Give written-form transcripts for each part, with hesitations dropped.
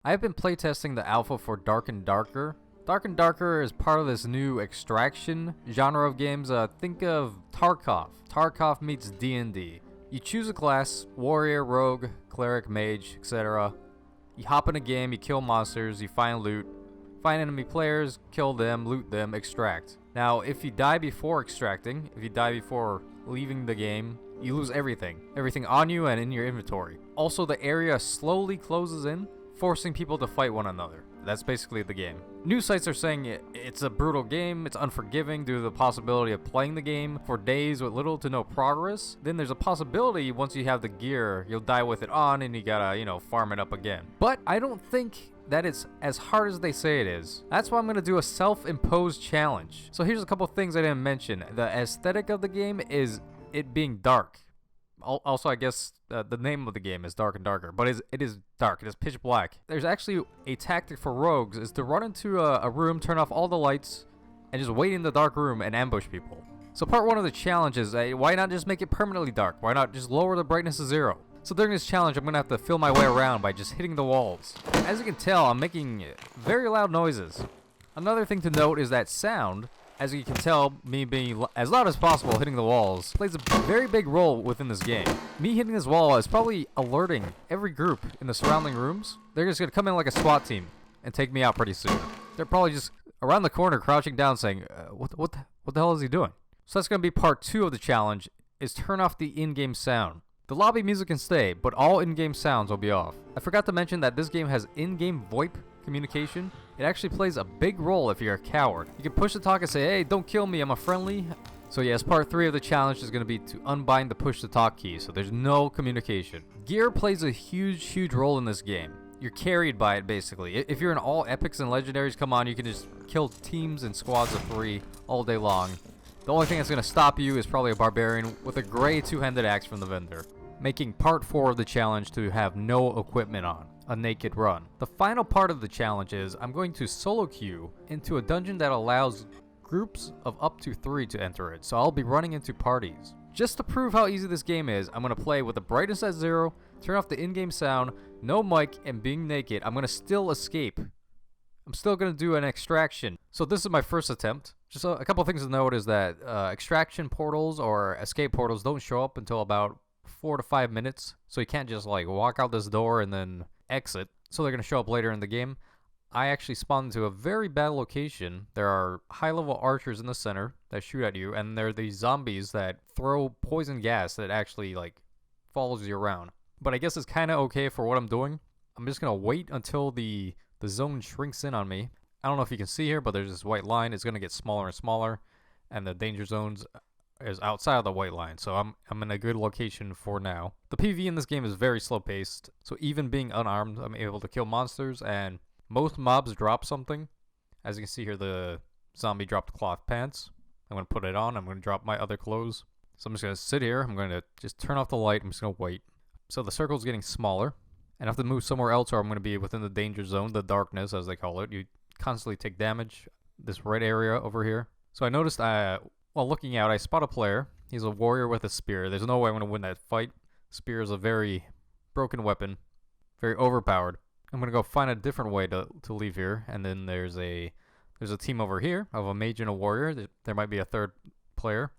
I have been playtesting the alpha for Dark and Darker. Dark and Darker is part of this new extraction genre of games. Think of Tarkov. Tarkov meets D&D. You choose a class, warrior, rogue, cleric, mage, etc. You hop in a game, you kill monsters, you find loot, find enemy players, kill them, loot them, extract. Now, if you die before extracting, if you die before leaving the game, you lose everything. Everything on you and in your inventory. Also, the area slowly closes in, forcing people to fight one another. That's basically the game. News sites are saying it's a brutal game, it's unforgiving due to the possibility of playing the game for days with little to no progress. Then there's a possibility once you have the gear, you'll die with it on and you gotta, farm it up again. But I don't think that it's as hard as they say it is. That's why I'm gonna do a self-imposed challenge. So here's a couple things I didn't mention. The aesthetic of the game is it being dark. Also, I guess the name of the game is Dark and Darker, but it is dark. It is pitch black. There's actually a tactic for rogues is to run into a room, turn off all the lights, and just wait in the dark room and ambush people. So part one of the challenge is why not just make it permanently dark? Why not just lower the brightness to 0? So during this challenge, I'm going to have to feel my way around by just hitting the walls. As you can tell, I'm making very loud noises. Another thing to note is that sound, as you can tell, me being as loud as possible hitting the walls, plays a very big role within this game. Me hitting this wall is probably alerting every group in the surrounding rooms. They're just going to come in like a SWAT team and take me out pretty soon. They're probably just around the corner crouching down saying, what the hell is he doing? So that's going to be part 2 of the challenge, is turn off the in-game sound. The lobby music can stay, but all in-game sounds will be off. I forgot to mention that this game has in-game VoIP communication. It actually plays a big role if you're a coward. You can push the talk and say, hey, don't kill me, I'm a friendly. So yes, part 3 of the challenge is going to be to unbind the push the talk key, so there's no communication. Gear plays a huge role in this game. You're carried by it basically. If you're in all epics and legendaries, come on, you can just kill teams and squads of 3 all day long. The only thing that's going to stop you is probably a barbarian with a gray 2-handed axe from the vendor, making part 4 of the challenge to have no equipment on. A naked run. The final part of the challenge is I'm going to solo queue into a dungeon that allows groups of up to 3 to enter it, so I'll be running into parties. Just to prove how easy this game is, I'm going to play with the brightness at 0, turn off the in-game sound, no mic, and being naked. I'm going to still escape. I'm still going to do an extraction. So this is my first attempt. Just a couple things to note is that extraction portals or escape portals don't show up until about 4 to 5 minutes, so you can't just walk out this door and then exit. So they're going to show up later in the game. I actually spawned into a very bad location. There are high-level archers in the center that shoot at you, and there are these zombies that throw poison gas that actually follows you around. But I guess it's kind of okay for what I'm doing. I'm just going to wait until the zone shrinks in on me. I don't know if you can see here, but there's this white line. It's going to get smaller and smaller, and the danger zones is outside of the white line, so I'm in a good location for now. The PvE in this game is very slow paced, so even being unarmed, I'm able to kill monsters, and most mobs drop something. As you can see here, the zombie dropped cloth pants. I'm going to put it on, I'm going to drop my other clothes. So I'm just going to sit here, I'm going to just turn off the light, I'm just going to wait. So the circle's getting smaller, and I have to move somewhere else or I'm going to be within the danger zone, the darkness as they call it. You constantly take damage, this red area over here. So I noticed while looking out, I spot a player. He's a warrior with a spear. There's no way I'm going to win that fight. Spear is a very broken weapon, very overpowered. I'm going to go find a different way to leave here. And then there's a team over here of a mage and a warrior. There might be a third player.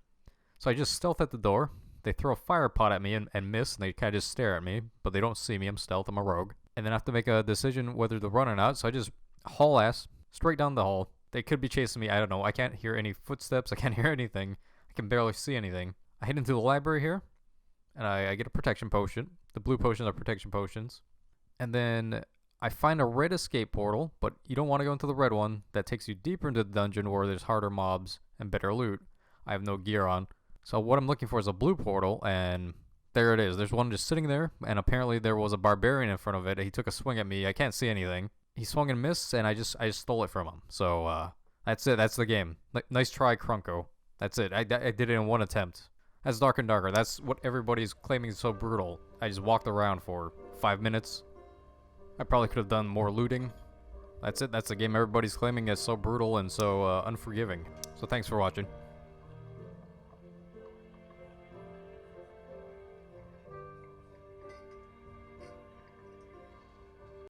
So I just stealth at the door. They throw a fire pot at me and miss, and they kind of just stare at me, but they don't see me. I'm stealth. I'm a rogue. And then I have to make a decision whether to run or not. So I just haul ass straight down the hall. They could be chasing me. I don't know. I can't hear any footsteps. I can't hear anything. I can barely see anything. I head into the library here, and I get a protection potion. The blue potions are protection potions. And then I find a red escape portal, but you don't want to go into the red one. That takes you deeper into the dungeon where there's harder mobs and better loot. I have no gear on. So what I'm looking for is a blue portal, and there it is. There's one just sitting there, and apparently there was a barbarian in front of it. He took a swing at me. I can't see anything. He swung and missed, and I just stole it from him. So that's it. That's the game. Nice try, Krunko. That's it. I did it in one attempt. That's Dark and Darker. That's what everybody's claiming is so brutal. I just walked around for 5 minutes. I probably could have done more looting. That's it. That's the game everybody's claiming is so brutal and so unforgiving. So thanks for watching.